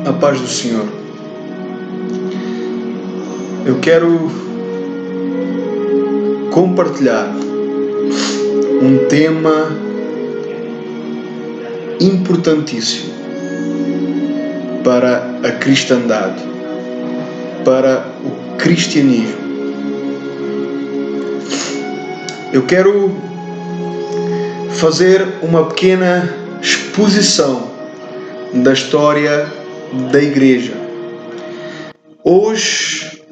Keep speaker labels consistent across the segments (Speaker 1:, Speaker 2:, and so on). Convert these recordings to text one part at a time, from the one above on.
Speaker 1: A paz do Senhor. Eu quero compartilhar um tema importantíssimo para a cristandade, para o cristianismo. Eu quero fazer uma pequena exposição da história da Igreja. Hoje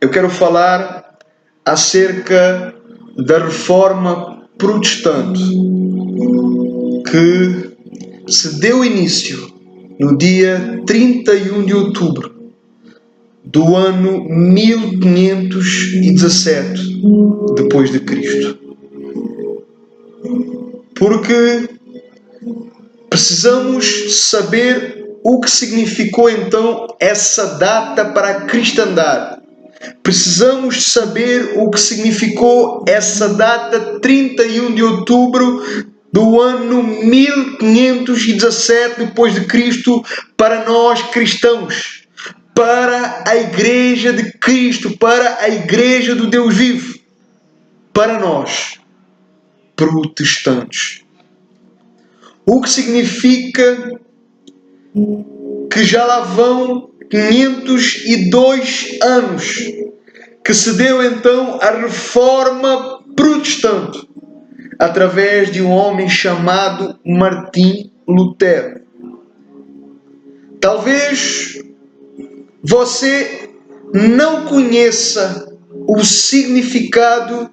Speaker 1: eu quero falar acerca da Reforma Protestante, que se deu início no dia 31 de outubro do ano 1517 depois de Cristo. Porque precisamos saber o que significou então essa data para a cristandade. Precisamos saber o que significou essa data 31 de outubro do ano 1517 depois de Cristo para nós cristãos, para a Igreja de Cristo, para a Igreja do Deus vivo, para nós protestantes. O que significa que já lá vão 502 anos que se deu então a Reforma Protestante através de um homem chamado Martim Lutero. Talvez você não conheça o significado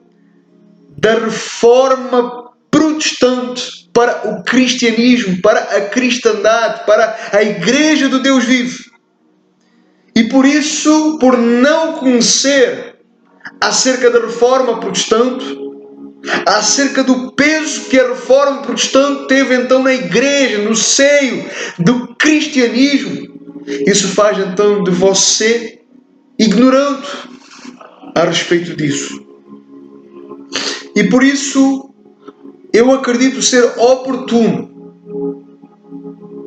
Speaker 1: da Reforma Protestante para o cristianismo, para a cristandade, para a Igreja do Deus vivo. E por isso, por não conhecer acerca da Reforma Protestante, acerca do peso que a Reforma Protestante teve então na Igreja, no seio do cristianismo, isso faz então de você ignorante a respeito disso. E por isso, eu acredito ser oportuno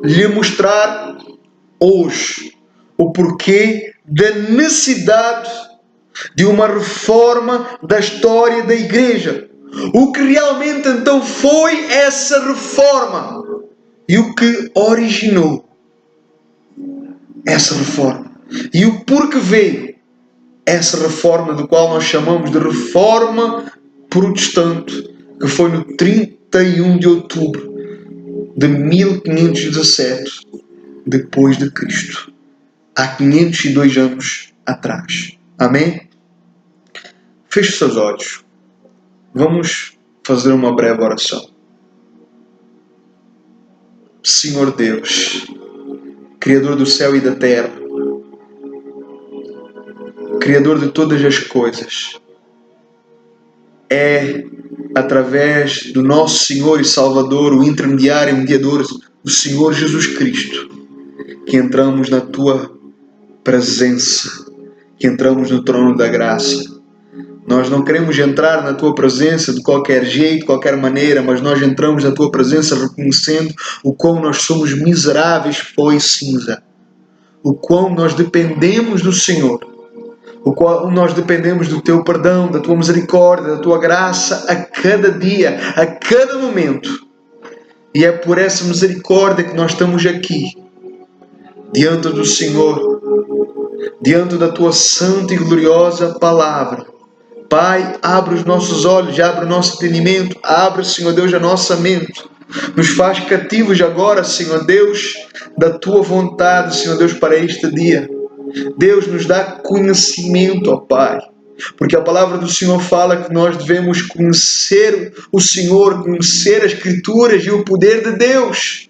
Speaker 1: lhe mostrar hoje o porquê da necessidade de uma reforma da história da Igreja. O que realmente então foi essa reforma e o que originou essa reforma e o porquê veio essa reforma, do qual nós chamamos de Reforma Protestante, que foi no 31 de outubro de 1517 depois de Cristo, há 502 anos atrás. Amém? Feche os seus olhos. Vamos fazer uma breve oração. Senhor Deus, Criador do céu e da terra, Criador de todas as coisas, é através do nosso Senhor e Salvador, o intermediário e mediador, o Senhor Jesus Cristo, que entramos na Tua presença, que entramos no trono da graça. Nós não queremos entrar na Tua presença de qualquer jeito, de qualquer maneira, mas nós entramos na Tua presença reconhecendo o quão nós somos miseráveis, pois cinza. O quão nós dependemos do Senhor. O qual nós dependemos do Teu perdão, da Tua misericórdia, da Tua graça a cada dia, a cada momento. E é por essa misericórdia que nós estamos aqui, diante do Senhor, diante da Tua santa e gloriosa palavra. Pai, abre os nossos olhos, abre o nosso entendimento, abre, Senhor Deus, a nossa mente. Nos faz cativos agora, Senhor Deus, da Tua vontade, Senhor Deus, para este dia. Deus, nos dá conhecimento, ó Pai, porque a palavra do Senhor fala que nós devemos conhecer o Senhor, conhecer as Escrituras e o poder de Deus.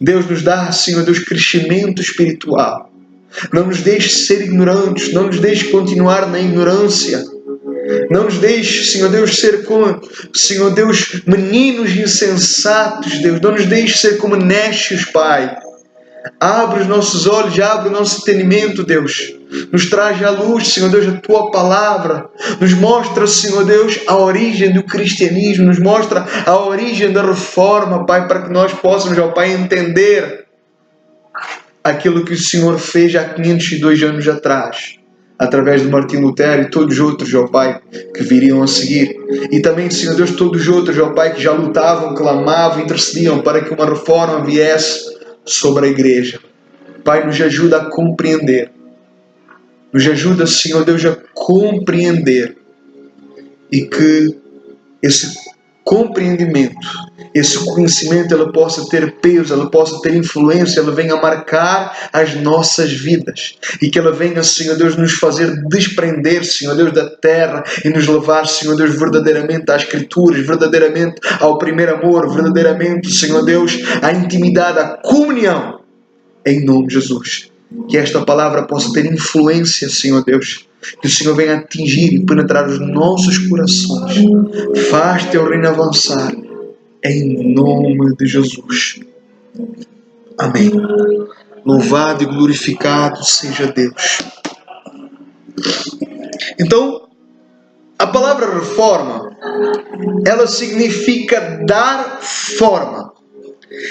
Speaker 1: Deus nos dá, Senhor Deus, crescimento espiritual. Não nos deixe ser ignorantes, não nos deixe continuar na ignorância. Não nos deixe, Senhor Deus, ser como, Senhor Deus, meninos insensatos, Deus. Não nos deixe ser como nécios, Pai. Abre os nossos olhos, abre o nosso entendimento, Deus. Nos traz à luz, Senhor Deus, a Tua palavra. Nos mostra, Senhor Deus, a origem do cristianismo. Nos mostra a origem da reforma, Pai, para que nós possamos, ó Pai, entender aquilo que o Senhor fez há 502 anos atrás, através de Martim Lutero e todos os outros, ó Pai, que viriam a seguir. E também, Senhor Deus, todos os outros, ó Pai, que já lutavam, clamavam, intercediam para que uma reforma viesse sobre a igreja. Pai, nos ajuda a compreender. Nos ajuda, Senhor Deus, a compreender. E que esse compreendimento, esse conhecimento, ela possa ter peso, ela possa ter influência, ela venha marcar as nossas vidas. E que ela venha, Senhor Deus, nos fazer desprender, Senhor Deus, da terra e nos levar, Senhor Deus, verdadeiramente às Escrituras, verdadeiramente ao primeiro amor, verdadeiramente, Senhor Deus, à intimidade, à comunhão. Em nome de Jesus. Que esta palavra possa ter influência, Senhor Deus. Que o Senhor venha atingir e penetrar os nossos corações. Faz teu reino avançar. Em nome de Jesus. Amém. Louvado e glorificado seja Deus. Então, a palavra reforma, ela significa dar forma.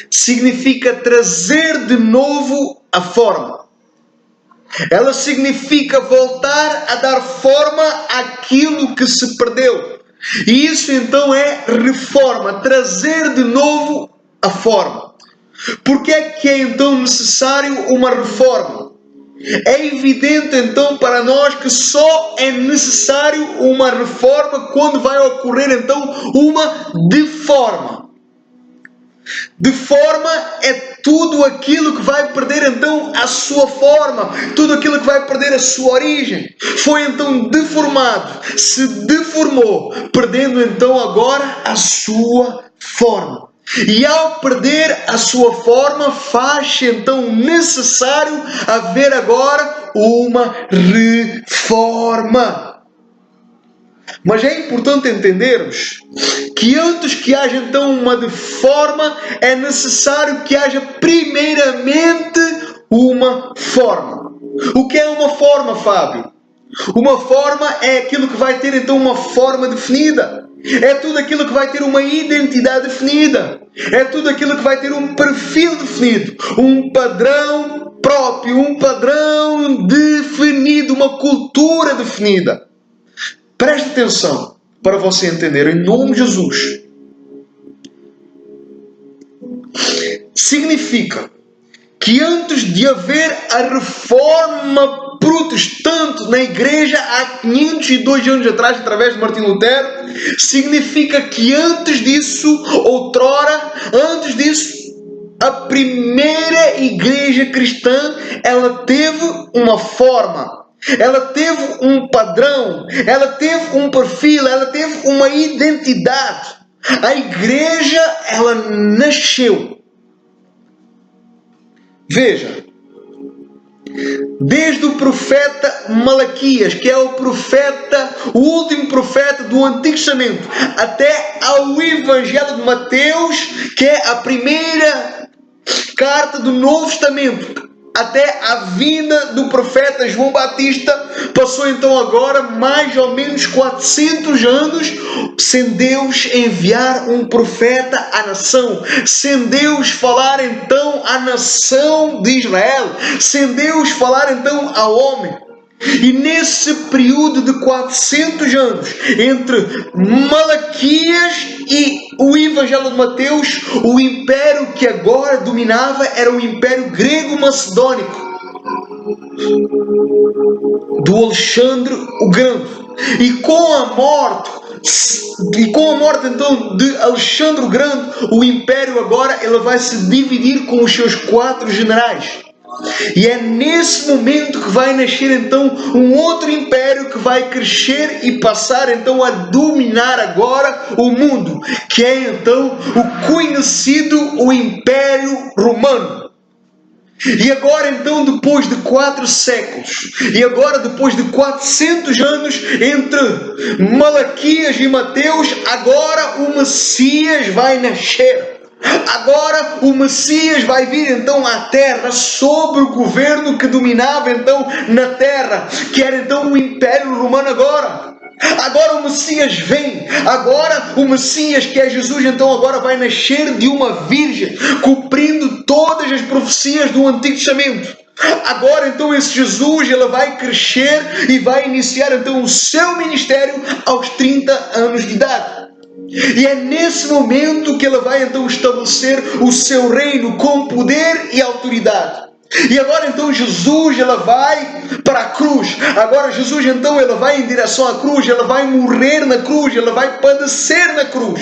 Speaker 1: Significa trazer de novo a forma. Ela significa voltar a dar forma àquilo que se perdeu. E isso então é reforma, trazer de novo a forma. Por que é então necessário uma reforma? É evidente então para nós que só é necessário uma reforma quando vai ocorrer então uma deforma. Deforma é tudo aquilo que vai perder então a sua forma, tudo aquilo que vai perder a sua origem. Foi então deformado, se deformou, perdendo então agora a sua forma. E ao perder a sua forma, faz-se então necessário haver agora uma reforma. Mas é importante entendermos que antes que haja então uma deforma, é necessário que haja primeiramente uma forma. O que é uma forma, Fábio? Uma forma é aquilo que vai ter então uma forma definida. É tudo aquilo que vai ter uma identidade definida. É tudo aquilo que vai ter um perfil definido. Um padrão próprio, um padrão definido, uma cultura definida. Preste atenção para você entender, em nome de Jesus. Significa que antes de haver a reforma protestante na igreja há 502 anos atrás, através de Martim Lutero, significa que antes disso, outrora, antes disso, a primeira igreja cristã, ela teve uma forma. Ela teve um padrão, ela teve um perfil, ela teve uma identidade. A igreja, ela nasceu. Veja, desde o profeta Malaquias, que é o último profeta do Antigo Testamento, até ao Evangelho de Mateus, que é a primeira carta do Novo Testamento, até a vinda do profeta João Batista, passou então agora mais ou menos 400 anos sem Deus enviar um profeta à nação, sem Deus falar então à nação de Israel, sem Deus falar então ao homem. E nesse período de 400 anos, entre Malaquias e o Evangelho de Mateus, o império que agora dominava era o Império Grego-Macedônico, do Alexandre o Grande. E com a morte então de Alexandre o Grande, o império agora ele vai se dividir com os seus 4 generais. E é nesse momento que vai nascer então um outro império que vai crescer e passar então a dominar agora o mundo, que é então o conhecido o Império Romano. E agora então, depois de 4 séculos, e agora depois de 400 anos entre Malaquias e Mateus, agora o Messias vai nascer. Agora o Messias vai vir então à terra sobre o governo que dominava então na terra, que era então o Império Romano agora. Agora o Messias vem. Agora o Messias, que é Jesus, então agora vai nascer de uma virgem, cumprindo todas as profecias do Antigo Testamento. Agora então esse Jesus, ele vai crescer e vai iniciar então o seu ministério aos 30 anos de idade. E é nesse momento que ele vai então estabelecer o seu reino com poder e autoridade. E agora então Jesus, ele vai para a cruz. Agora Jesus então, ele vai em direção à cruz, ele vai morrer na cruz, ele vai padecer na cruz,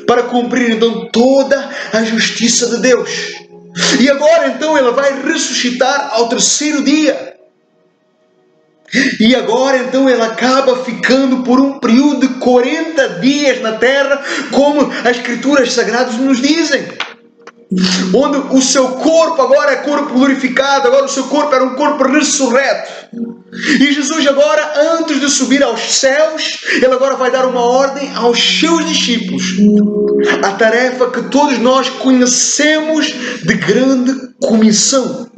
Speaker 1: para cumprir então toda a justiça de Deus. E agora então ele vai ressuscitar ao terceiro dia. E agora então ele acaba ficando por um período de 40 dias na terra, como as Escrituras Sagradas nos dizem. Onde o seu corpo agora é corpo glorificado, agora o seu corpo era um corpo ressurreto. E Jesus agora, antes de subir aos céus, ele agora vai dar uma ordem aos seus discípulos. A tarefa que todos nós conhecemos de grande comissão.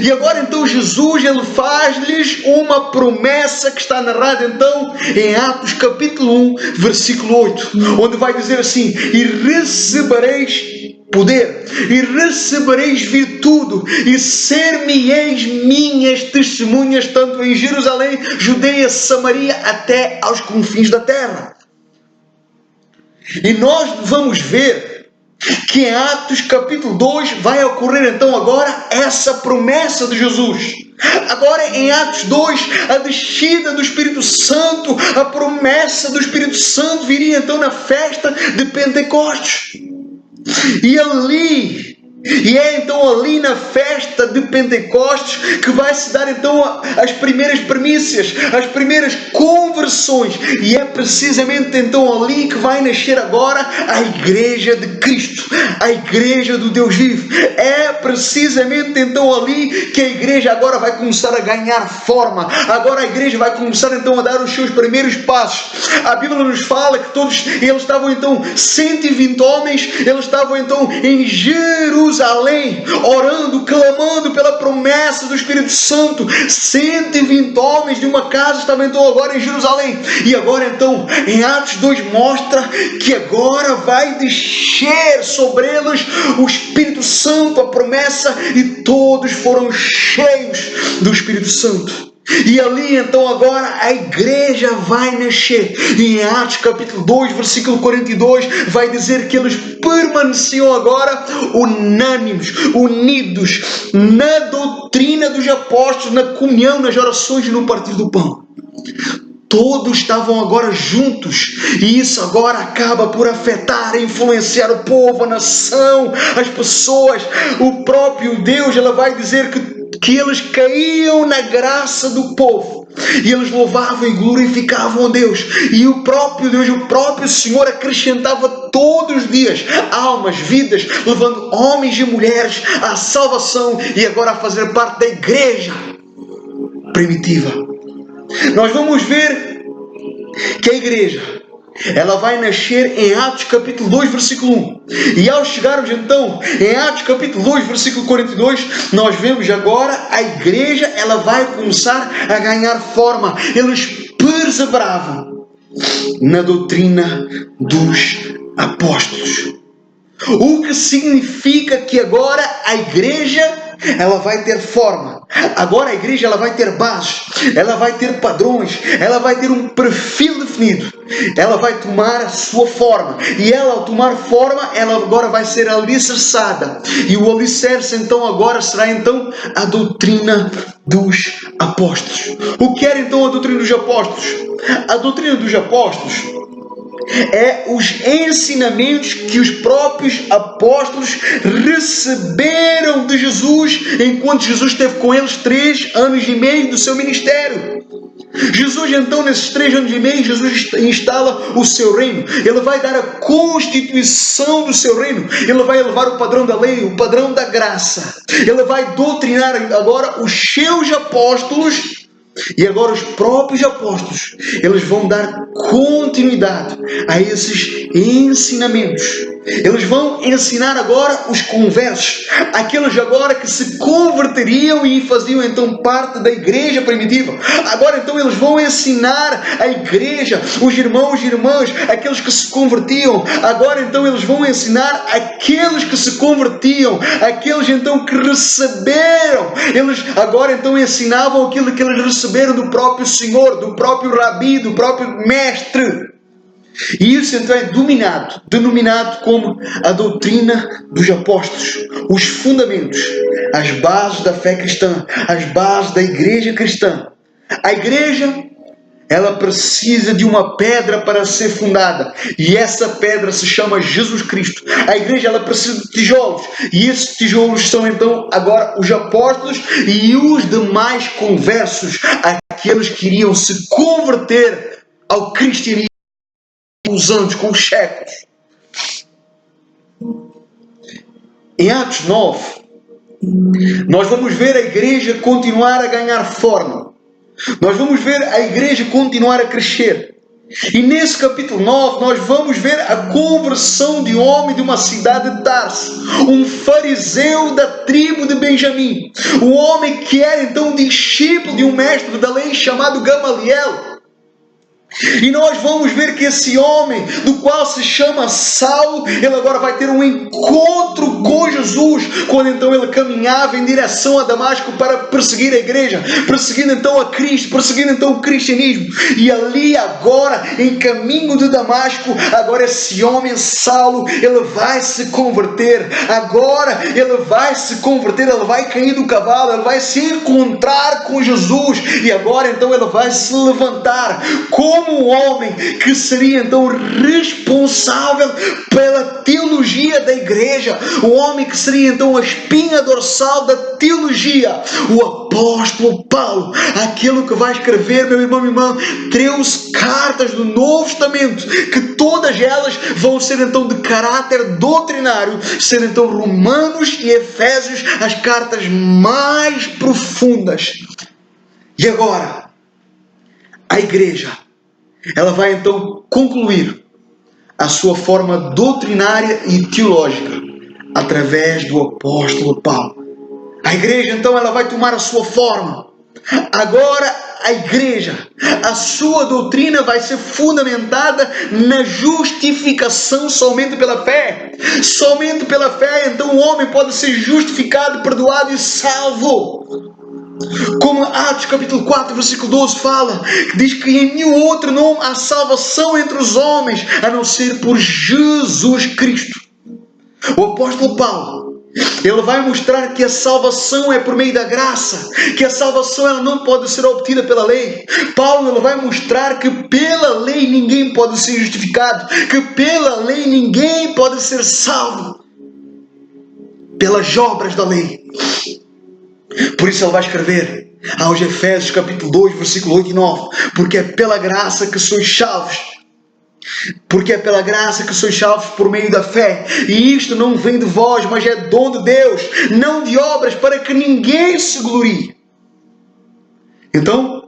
Speaker 1: E agora então Jesus, ele faz-lhes uma promessa que está narrada então em Atos capítulo 1, versículo 8, onde vai dizer assim: e recebereis poder, e recebereis virtude, e ser-me-eis minhas testemunhas, tanto em Jerusalém, Judeia, Samaria, até aos confins da terra. E nós vamos ver que em Atos capítulo 2 vai ocorrer então agora essa promessa de Jesus. Agora em Atos 2, a descida do Espírito Santo, a promessa do Espírito Santo viria então na festa de Pentecostes. E é então ali na festa de Pentecostes que vai se dar então as primeiras primícias, as primeiras conversões. E é precisamente então ali que vai nascer agora a Igreja de Cristo, a Igreja do Deus vivo. É precisamente então ali que a Igreja agora vai começar a ganhar forma. Agora a Igreja vai começar então a dar os seus primeiros passos. A Bíblia nos fala que todos eles estavam então 120 homens, eles estavam então em Jerusalém, orando, clamando pela promessa do Espírito Santo. 120 homens de uma casa estavam então agora em Jerusalém. E agora então, em Atos 2 mostra que agora vai descer sobre eles o Espírito Santo, a promessa, e todos foram cheios do Espírito Santo. E ali então agora a igreja vai nascer. E em Atos capítulo 2, versículo 42, vai dizer que eles permaneciam agora unânimes, unidos na doutrina dos apóstolos, na comunhão, nas orações e no partir do pão. Todos estavam agora juntos, e isso agora acaba por afetar, influenciar o povo, a nação, as pessoas. O próprio Deus, ela vai dizer que eles caíam na graça do povo, e eles louvavam e glorificavam a Deus, e o próprio Deus, o próprio Senhor acrescentava todos os dias almas, vidas, levando homens e mulheres à salvação e agora a fazer parte da igreja primitiva. Nós vamos ver que a igreja, ela vai nascer em Atos capítulo 2, versículo 1. E ao chegarmos então em Atos capítulo 2, versículo 42, nós vemos agora a igreja, ela vai começar a ganhar forma. Eles perseveravam na doutrina dos apóstolos. O que significa que agora a igreja, ela vai ter forma. Agora a igreja, ela vai ter bases, ela vai ter padrões, ela vai ter um perfil definido. Ela vai tomar a sua forma. E ela, ao tomar forma, ela agora vai ser alicerçada. E o alicerce então agora será então a doutrina dos apóstolos. O que era então a doutrina dos apóstolos? A doutrina dos apóstolos é os ensinamentos que os próprios apóstolos receberam de Jesus enquanto Jesus esteve com eles 3 anos e meio do seu ministério. Jesus então, nesses 3 anos e meio, Jesus instala o seu reino. Ele vai dar a constituição do seu reino. Ele vai elevar o padrão da lei, o padrão da graça. Ele vai doutrinar agora os seus apóstolos. E agora os próprios apóstolos, eles vão dar continuidade a esses ensinamentos. Eles vão ensinar agora os conversos, aqueles agora que se converteriam e faziam então parte da igreja primitiva. Agora então eles vão ensinar a igreja, os irmãos e irmãs, aqueles que se convertiam. Agora então eles vão ensinar aqueles que se convertiam, aqueles então que receberam. Eles agora então ensinavam aquilo que eles receberam do próprio Senhor, do próprio Rabi, do próprio Mestre. E isso então é denominado como a doutrina dos apóstolos, os fundamentos, as bases da fé cristã, as bases da igreja cristã. A igreja, ela precisa de uma pedra para ser fundada, e essa pedra se chama Jesus Cristo. A igreja, ela precisa de tijolos, e esses tijolos são então agora os apóstolos e os demais conversos, aqueles que iriam se converter ao cristianismo com os anos, com os séculos. Em Atos 9, nós vamos ver a igreja continuar a ganhar forma. Nós vamos ver a igreja continuar a crescer. E nesse capítulo 9, nós vamos ver a conversão de um homem de uma cidade de Tarso, um fariseu da tribo de Benjamim, um homem que era então discípulo de um mestre da lei chamado Gamaliel. E nós vamos ver que esse homem, do qual se chama Saulo, ele agora vai ter um encontro com Jesus, quando então ele caminhava em direção a Damasco para perseguir a igreja, perseguindo então a Cristo, perseguindo então o cristianismo. E ali agora, em caminho de Damasco, agora esse homem Saulo, ele vai se converter. Agora ele vai se converter, ele vai cair do cavalo, ele vai se encontrar com Jesus, e agora então ele vai se levantar como um homem que seria então responsável pela teologia da igreja, o homem que seria então a espinha dorsal da teologia, o apóstolo Paulo, aquele que vai escrever, meu irmão e irmã, 13 cartas do Novo Testamento, que todas elas vão ser então de caráter doutrinário, ser então Romanos e Efésios, as cartas mais profundas. E agora, a igreja, ela vai então concluir a sua forma doutrinária e teológica através do apóstolo Paulo. A igreja então ela vai tomar a sua forma. Agora a igreja, a sua doutrina vai ser fundamentada na justificação somente pela fé. Somente pela fé então o homem pode ser justificado, perdoado e salvo. Como Atos capítulo 4, versículo 12 fala, que diz que em nenhum outro nome há salvação entre os homens, a não ser por Jesus Cristo. O apóstolo Paulo, ele vai mostrar que a salvação é por meio da graça, que a salvação ela não pode ser obtida pela lei. Paulo ele vai mostrar que pela lei ninguém pode ser justificado, que pela lei ninguém pode ser salvo, pelas obras da lei. Por isso ele vai escrever aos Efésios capítulo 2, versículo 8 e 9, porque é pela graça que sois salvos. Porque é pela graça que sois salvos por meio da fé. E isto não vem de vós, mas é dom de Deus, não de obras, para que ninguém se glorie. Então,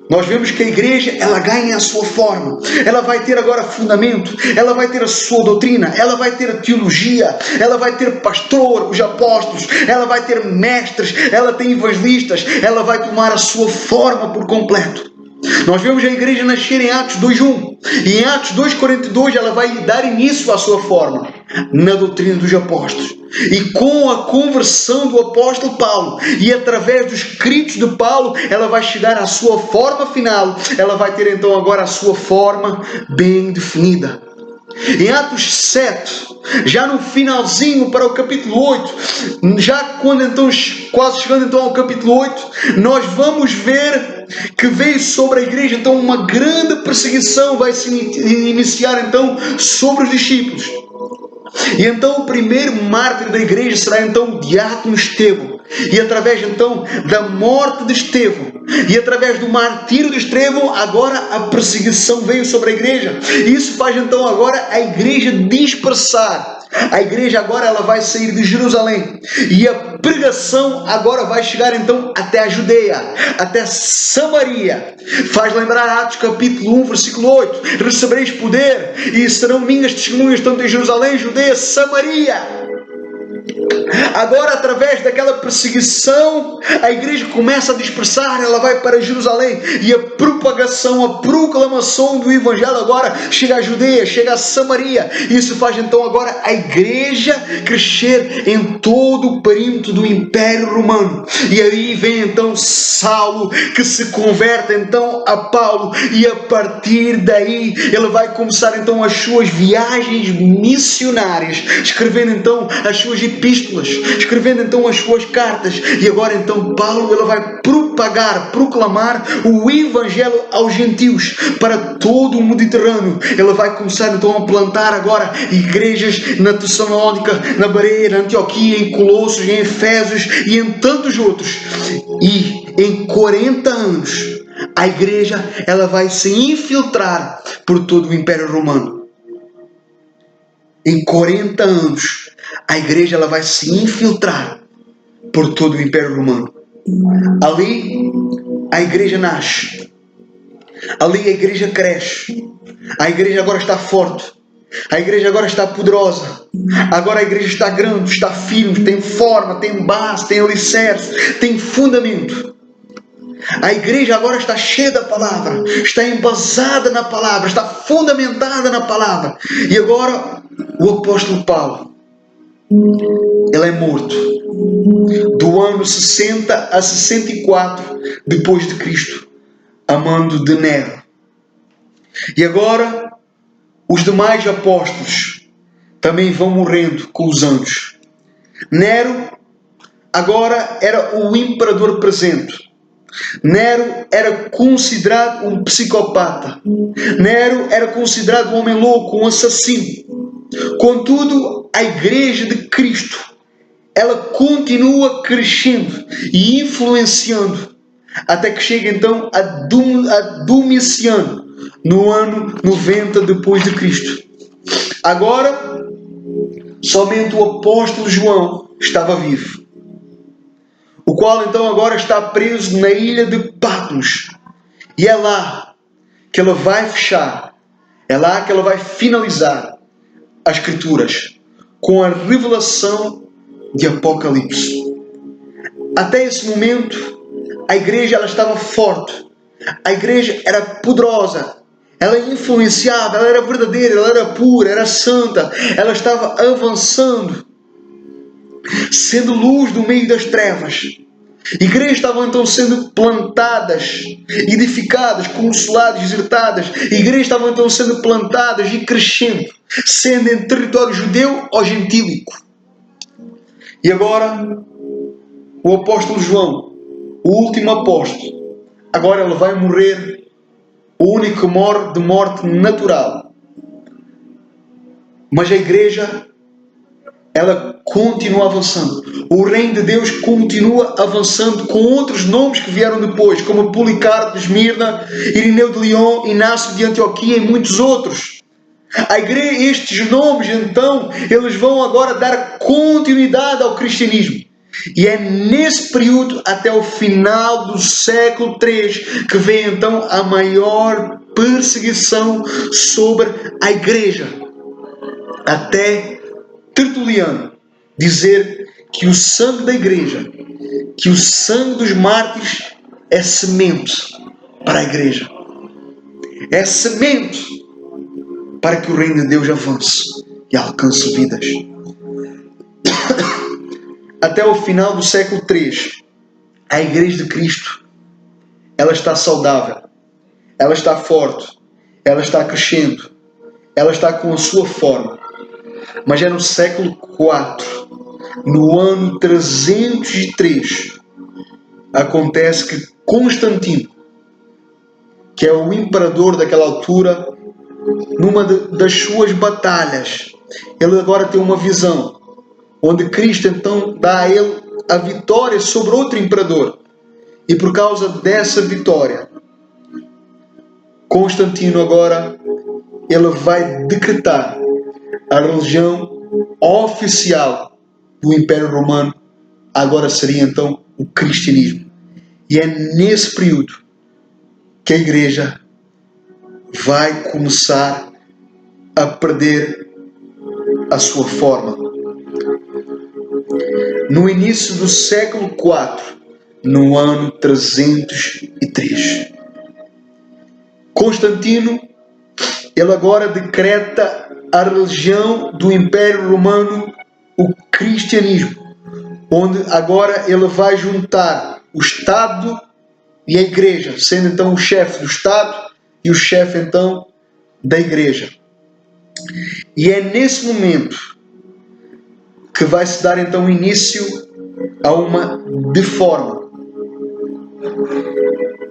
Speaker 1: nós vemos que a igreja, ela ganha a sua forma. Ela vai ter agora fundamento, ela vai ter a sua doutrina, ela vai ter a teologia, ela vai ter pastor, os apóstolos, ela vai ter mestres, ela tem evangelistas, ela vai tomar a sua forma por completo. Nós vemos a igreja nascer em Atos 2:1 e em Atos 2:42 ela vai dar início à sua forma na doutrina dos apóstolos. E com a conversão do apóstolo Paulo e através dos escritos de Paulo, ela vai chegar à sua forma final. Ela vai ter então agora a sua forma bem definida. Em Atos 7, já no finalzinho para o capítulo 8, já quando então, quase chegando então ao capítulo 8, nós vamos ver que veio sobre a igreja então uma grande perseguição, vai se iniciar então sobre os discípulos. E então o primeiro mártir da igreja será então o diácono Estevão. E através então da morte de Estevão e através do martírio de Estevão, agora a perseguição veio sobre a igreja. E isso faz então agora a igreja dispersar. A igreja agora ela vai sair de Jerusalém e a pregação agora vai chegar então até a Judeia, até Samaria. Faz lembrar Atos capítulo 1, versículo 8. Recebereis poder e serão minhas testemunhas tanto em Jerusalém, Judeia, Samaria. Agora, através daquela perseguição, a igreja começa a dispersar, ela vai para Jerusalém e a propagação, a proclamação do Evangelho agora chega à Judeia, chega a Samaria. Isso faz então agora a igreja crescer em todo o perímetro do Império Romano. E aí vem então Saulo, que se converte então a Paulo, e a partir daí ele vai começar então as suas viagens missionárias, escrevendo então as suas epístolas, escrevendo então as suas cartas. E agora então Paulo ele vai propagar, proclamar o Evangelho aos gentios para todo o Mediterrâneo. Ele vai começar então a plantar agora igrejas na Tessalónica, na Bereia, na Antioquia, em Colossos, em Efésios e em tantos outros. E em 40 anos a igreja ela vai se infiltrar por todo o Império Romano. Em 40 anos a igreja ela vai se infiltrar por todo o Império Romano. Ali a igreja nasce. Ali a igreja cresce. A igreja agora está forte. A igreja agora está poderosa. Agora a igreja está grande, está firme, tem forma, tem base, tem alicerce, tem fundamento. A igreja agora está cheia da palavra, está embasada na palavra, está fundamentada na palavra. E agora o apóstolo Paulo, ele é morto do ano 60 a 64 depois de Cristo, a mando de Nero. E agora os demais apóstolos também vão morrendo com os anos. Nero agora era o imperador presente. Nero era considerado um psicopata. Nero era considerado um homem louco, um assassino. Contudo, a igreja de Cristo, ela continua crescendo e influenciando, até que chega então a Domiciano, no ano 90 depois de Cristo. Agora, somente o apóstolo João estava vivo, o qual então agora está preso na ilha de Patmos. E é lá que ela vai fechar, é lá que ela vai finalizar as Escrituras, com a revelação de Apocalipse. Até esse momento, a igreja ela estava forte, a igreja era poderosa, ela influenciava, ela era verdadeira, ela era pura, era santa, ela estava avançando, sendo luz no meio das trevas. Igrejas estavam então sendo plantadas, edificadas, consoladas, exertadas. Igrejas estavam então sendo plantadas e crescendo, sendo em território judeu ou gentílico. E agora, o apóstolo João, o último apóstolo, agora ele vai morrer, o único que morre de morte natural. Mas a igreja, ela continua avançando. O reino de Deus continua avançando com outros nomes que vieram depois, como Policarpo de Esmirna, Irineu de Lyon, Inácio de Antioquia e muitos outros. A igreja, estes nomes, então, eles vão agora dar continuidade ao cristianismo. E é nesse período, até o final do século III, que vem então a maior perseguição sobre a igreja. Até Tertuliano dizer que o sangue da igreja, que o sangue dos mártires é semente para a igreja. É semente para que o reino de Deus avance e alcance vidas. Até o final do século III, a igreja de Cristo, ela está saudável, ela está forte, ela está crescendo, ela está com a sua forma. Mas é no século IV, no ano 303, acontece que Constantino, que é o imperador daquela altura, numa das suas batalhas, ele agora tem uma visão, onde Cristo então dá a ele a vitória sobre outro imperador. E por causa dessa vitória, Constantino agora, ele vai decretar a religião oficial do Império Romano agora seria então o cristianismo. E é nesse período que a igreja vai começar a perder a sua forma. No início do século IV, no ano 303, Constantino, ele agora decreta a religião do Império Romano, o cristianismo, onde agora ele vai juntar o Estado e a Igreja, sendo então o chefe do Estado e o chefe então da Igreja. E é nesse momento que vai se dar então início a uma deforma.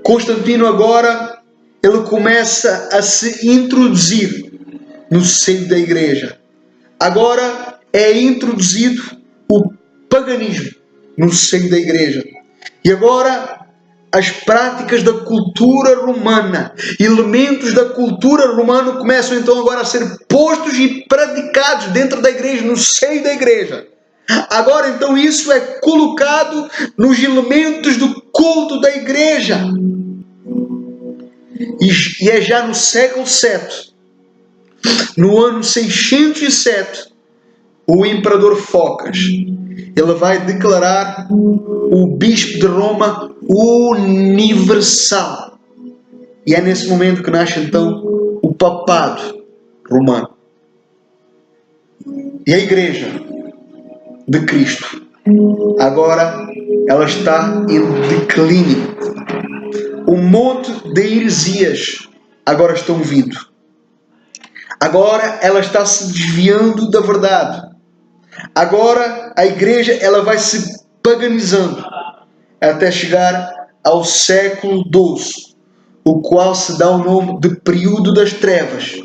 Speaker 1: Constantino agora, ele começa a se introduzir no seio da Igreja. Agora é introduzido o paganismo no seio da Igreja. E agora as práticas da cultura romana, elementos da cultura romana começam então agora a ser postos e praticados dentro da Igreja, no seio da Igreja. Agora então isso é colocado nos elementos do culto da Igreja. E é já no século VII, no ano 607, o imperador Focas, ele vai declarar o bispo de Roma universal. E é nesse momento que nasce então o papado romano. E a igreja de Cristo, agora ela está em declínio. Um monte de heresias agora estão vindo. Agora ela está se desviando da verdade. Agora a igreja ela vai se paganizando até chegar ao século XII, o qual se dá o nome de período das trevas,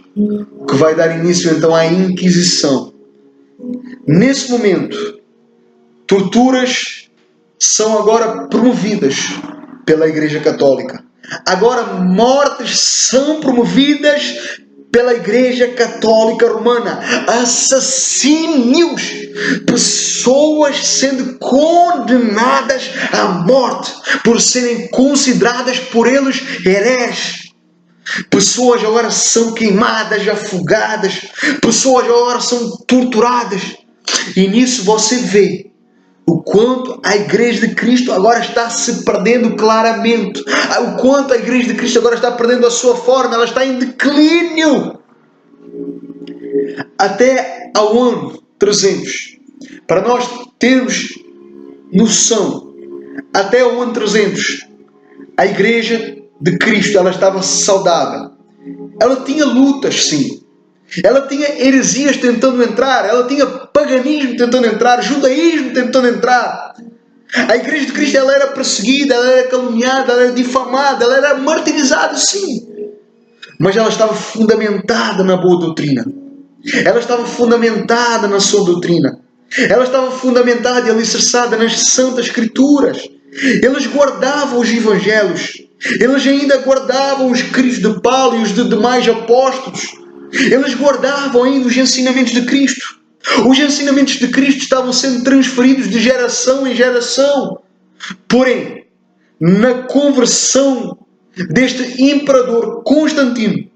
Speaker 1: que vai dar início então à Inquisição. Nesse momento, torturas são agora promovidas pela Igreja Católica. Agora mortes são promovidas pela Igreja Católica Romana. Assassínios, pessoas sendo condenadas à morte por serem consideradas por eles hereges. Pessoas agora são queimadas, afogadas. Pessoas agora são torturadas. E nisso você vê o quanto a Igreja de Cristo agora está se perdendo claramente. O quanto a Igreja de Cristo agora está perdendo a sua forma. Ela está em declínio. Até ao ano 300. Para nós termos noção, até ao ano 300, a Igreja de Cristo ela estava saudável. Ela tinha lutas, sim. Ela tinha heresias tentando entrar, ela tinha paganismo tentando entrar, judaísmo tentando entrar. A Igreja de Cristo ela era perseguida, ela era caluniada, ela era difamada, ela era martirizada, sim. Mas ela estava fundamentada na boa doutrina. Ela estava fundamentada na sua doutrina. Ela estava fundamentada e alicerçada nas Santas Escrituras. Eles guardavam os Evangelhos. Eles ainda guardavam os escritos de Paulo e os de demais apóstolos. Eles guardavam ainda os ensinamentos de Cristo. Os ensinamentos de Cristo estavam sendo transferidos de geração em geração. Porém, na conversão deste imperador Constantino,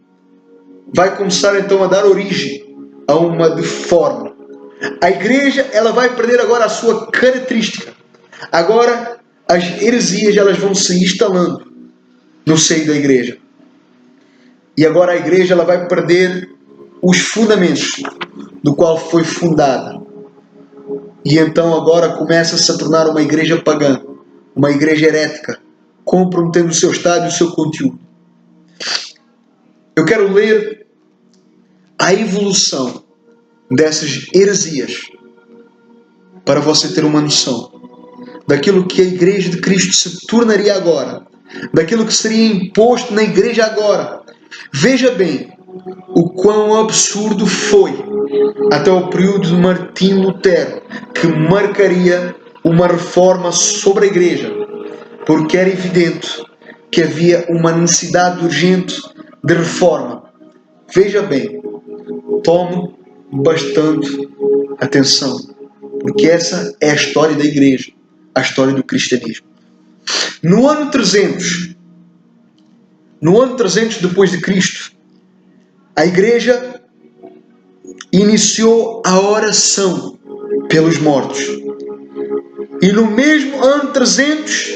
Speaker 1: vai começar então a dar origem a uma deforma. A igreja ela vai perder agora a sua característica. Agora as heresias elas vão se instalando no seio da igreja. E agora a igreja ela vai perder os fundamentos do qual foi fundada. E então agora começa-se a tornar uma igreja pagã, uma igreja herética, comprometendo o seu estado e o seu conteúdo. Eu quero ler a evolução dessas heresias para você ter uma noção daquilo que a igreja de Cristo se tornaria agora, daquilo que seria imposto na igreja agora. Veja bem o quão absurdo foi até o período de Martim Lutero, que marcaria uma reforma sobre a igreja, porque era evidente que havia uma necessidade urgente de reforma. Veja bem, tome bastante atenção, porque essa é a história da igreja, a história do cristianismo. No ano 300 depois de Cristo, a igreja iniciou a oração pelos mortos. E no mesmo ano 300,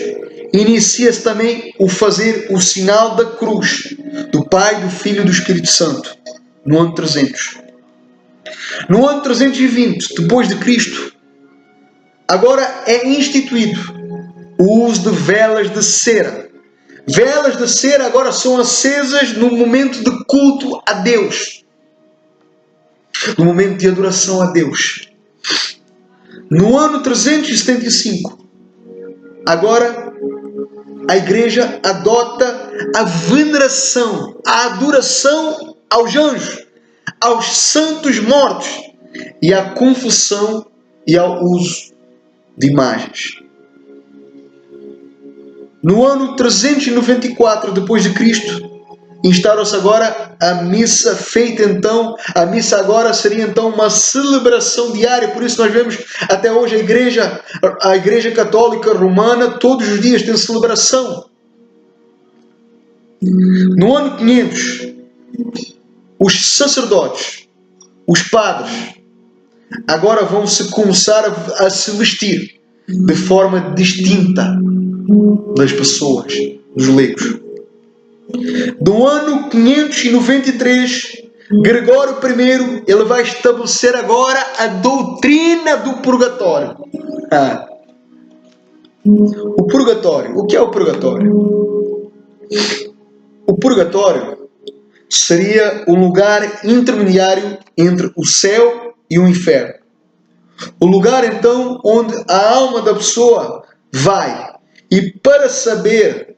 Speaker 1: inicia-se também o fazer o sinal da cruz, do Pai, do Filho e do Espírito Santo, no ano 300. No ano 320, depois de Cristo, agora é instituído o uso de velas de cera. Velas de cera agora são acesas no momento de culto a Deus, no momento de adoração a Deus. No ano 375, agora a igreja adota a veneração, a adoração aos anjos, aos santos mortos e a confissão e ao uso de imagens. No ano 394 depois de Cristo, instaura-se agora a missa feita então, a missa agora seria então uma celebração diária, por isso nós vemos até hoje a igreja católica romana, todos os dias tem celebração. No ano 500, os sacerdotes, os padres, agora vão se começar a se vestir de forma distinta das pessoas, dos leigos. Do ano 593, Gregório I, ele vai estabelecer agora a doutrina do purgatório. O purgatório. O que é o purgatório? O purgatório seria um lugar intermediário entre o céu e o inferno. O lugar, então, onde a alma da pessoa vai. E para saber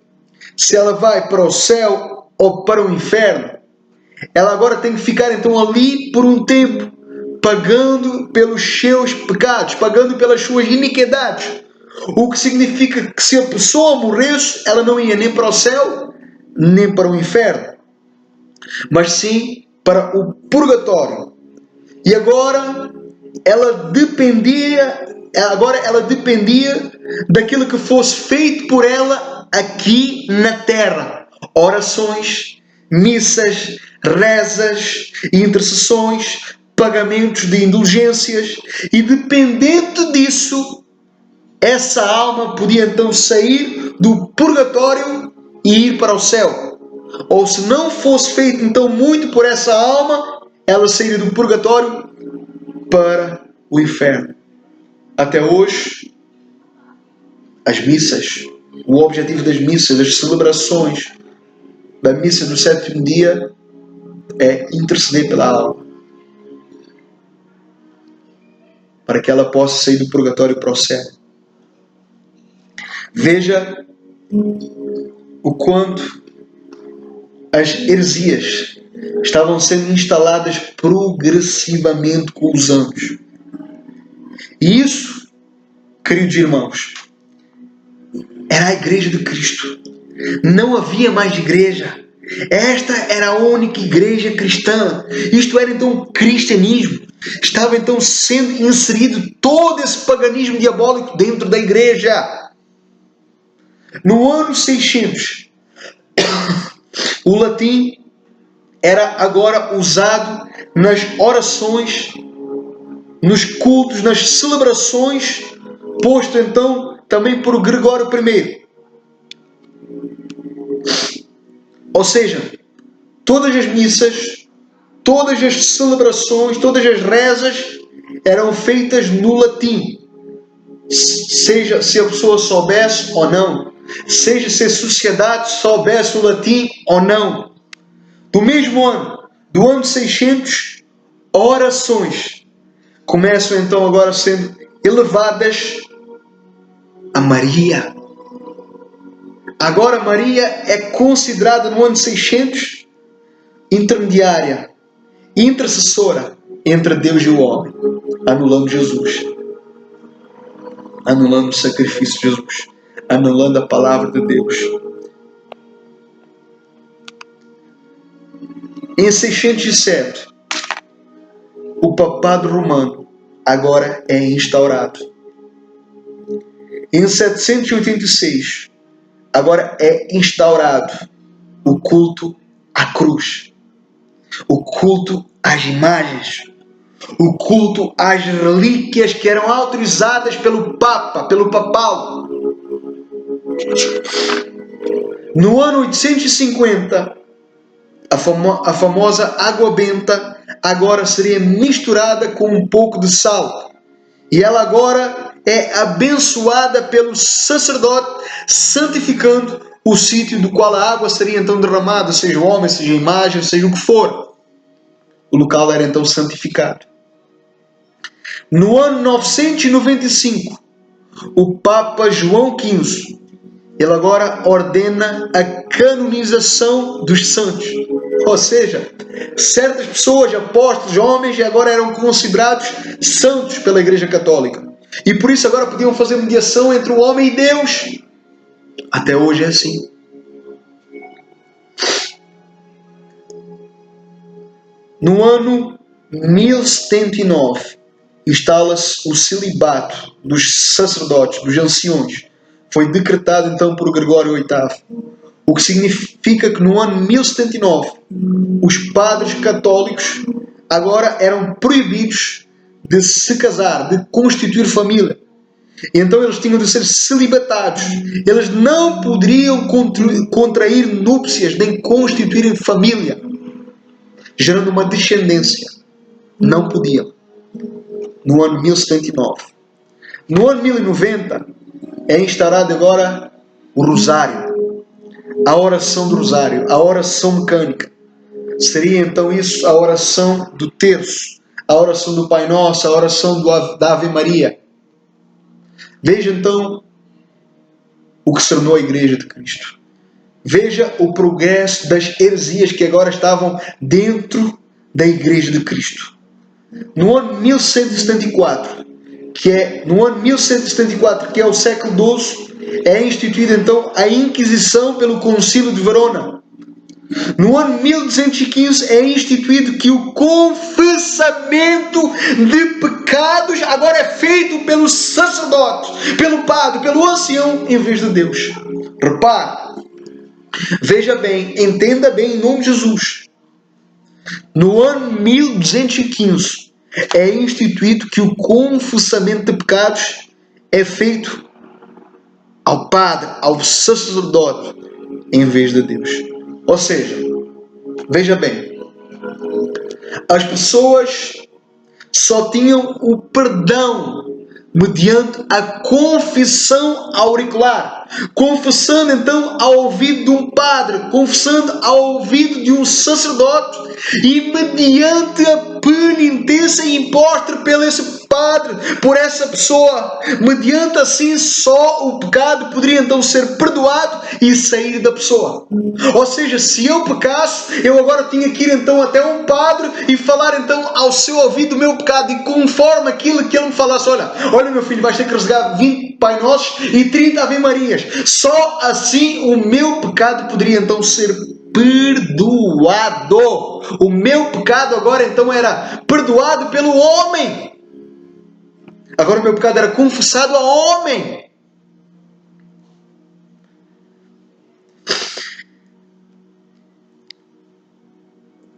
Speaker 1: se ela vai para o céu ou para o inferno, ela agora tem que ficar então ali por um tempo, pagando pelos seus pecados, pagando pelas suas iniquidades. O que significa que se a pessoa morresse, ela não ia nem para o céu, nem para o inferno, mas sim para o purgatório. E agora ela dependia daquilo que fosse feito por ela aqui na terra. Orações, missas, rezas, intercessões, pagamentos de indulgências, e dependente disso, essa alma podia então sair do purgatório e ir para o céu. Ou se não fosse feito então muito por essa alma, ela sairia do purgatório para o inferno. Até hoje, as missas, o objetivo das missas, das celebrações da missa do sétimo dia é interceder pela alma, para que ela possa sair do purgatório para o céu. Veja o quanto as heresias estavam sendo instaladas progressivamente com os anos. E isso, queridos irmãos, era a igreja de Cristo. Não havia mais igreja. Esta era a única igreja cristã. Isto era então o cristianismo. Estava então sendo inserido todo esse paganismo diabólico dentro da igreja. No ano 600, o latim era agora usado nas orações, nos cultos, nas celebrações, posto então também por Gregório I. Ou seja, todas as missas, todas as celebrações, todas as rezas eram feitas no latim. Seja se a pessoa soubesse ou não, seja se a sociedade soubesse o latim ou não. Do mesmo ano, do ano 600, orações começam então agora sendo elevadas a Maria. Agora Maria é considerada no ano 600 intermediária, intercessora entre Deus e o homem, anulando Jesus, anulando o sacrifício de Jesus, anulando a palavra de Deus. Em 607, o o papado romano agora é instaurado. Em 786, agora é instaurado o culto à cruz, o culto às imagens, o culto às relíquias que eram autorizadas pelo Papa, pelo Papal. No ano 850, a famosa água benta agora seria misturada com um pouco de sal. E ela agora é abençoada pelo sacerdote, santificando o sítio do qual a água seria então derramada, seja homem, seja imagem, seja o que for. O local era então santificado. No ano 995, o Papa João V, ele agora ordena a canonização dos santos. Ou seja, certas pessoas, apóstolos, homens, agora eram considerados santos pela Igreja Católica. E por isso agora podiam fazer mediação entre o homem e Deus. Até hoje é assim. No ano 1079, instala-se o celibato dos sacerdotes, dos anciões. Foi decretado então por Gregório VIII. O que significa que no ano 1079, os padres católicos agora eram proibidos de se casar, de constituir família. E então eles tinham de ser celibatários. Eles não poderiam contrair núpcias, nem constituírem família, gerando uma descendência. Não podiam. No ano 1079. No ano 1090, é instaurado agora o rosário. A oração do rosário, a oração mecânica. Seria então isso a oração do terço, a oração do Pai Nosso, a oração da Ave Maria. Veja então o que se tornou a Igreja de Cristo. Veja o progresso das heresias que agora estavam dentro da Igreja de Cristo. No ano 1174, que é o século XII, é instituída então a Inquisição pelo Concílio de Verona. No ano 1215 é instituído que o confessamento de pecados agora é feito pelo sacerdote, pelo padre, pelo ancião, em vez de Deus. Repare, veja bem, entenda bem em nome de Jesus. No ano 1215 é instituído que o confessamento de pecados é feito ao padre, ao sacerdote, em vez de Deus. Ou seja, veja bem, as pessoas só tinham o perdão mediante a confissão auricular, confessando então ao ouvido de um padre, confessando ao ouvido de um sacerdote e mediante a penitência imposta pelo esse padre, por essa pessoa, mediante assim só o pecado poderia então ser perdoado e sair da pessoa. Ou seja, se eu pecasse, eu agora tinha que ir então até um padre e falar então ao seu ouvido o meu pecado, e conforme aquilo que ele me falasse, olha meu filho, vais ter que rezar 20 Pai Nossos e 30 Ave Marias. Só assim o meu pecado poderia então ser perdoado. O meu pecado agora então era perdoado pelo homem. Agora o meu pecado era confessado ao homem.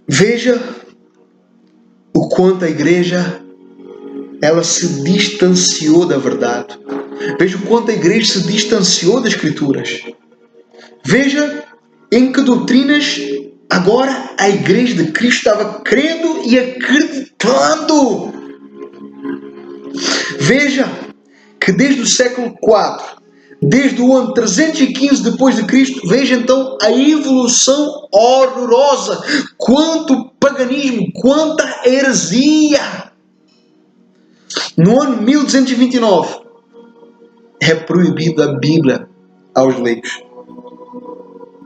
Speaker 1: Veja o quanto a igreja ela se distanciou da verdade. Veja o quanto a igreja se distanciou das Escrituras. Veja em que doutrinas agora a igreja de Cristo estava crendo e acreditando. Veja que desde o século IV, desde o ano 315 depois de Cristo, veja então a evolução horrorosa, quanto paganismo, quanta heresia. No ano 1229 é proibido a Bíblia aos leigos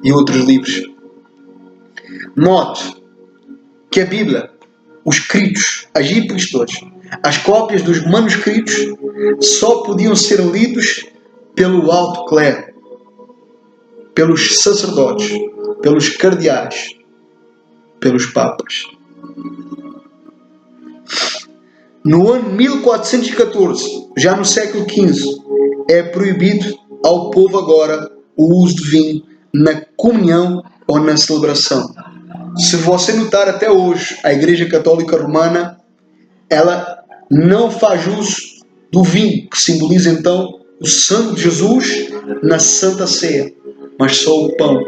Speaker 1: e outros livros. Note que a Bíblia, os escritos, as epístolas, as cópias dos manuscritos só podiam ser lidos pelo alto clero, pelos sacerdotes, pelos cardeais, pelos papas. No ano 1414, já no século XV, é proibido ao povo agora o uso de vinho na comunhão ou na celebração. Se você notar até hoje, a Igreja Católica Romana, ela não faz uso do vinho, que simboliza então o sangue de Jesus na Santa Ceia, mas só o pão.